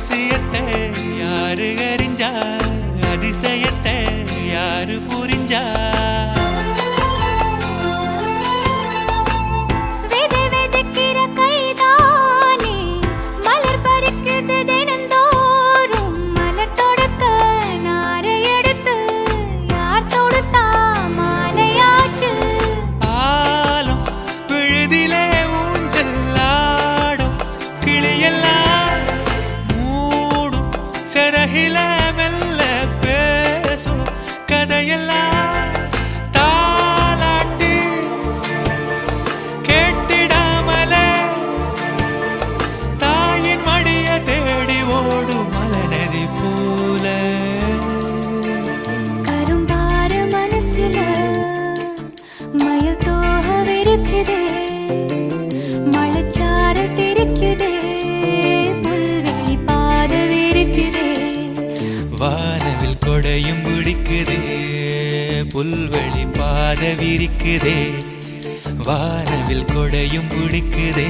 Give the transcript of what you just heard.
ரகசியத்தை யாரு அறிஞ்சா, அதிசயத்தை யாரு புரிஞ்சா? சரகில மெல்ல பேசும் கதையெல்லாம் தாலாட்டி கேட்டிடாமலே தாயின் மடிய தேடி ஓடும் மலநதி போல. கரும்பாறு மனசுல மயில் தோகவிருக்குதே, மழைச்சார தெரிக்குதே, வானவில் கொடையும் பிடிக்குதே, புல்வெளி பாத விரிக்குதே. வானவில் கொடையும் பிடிக்குதே.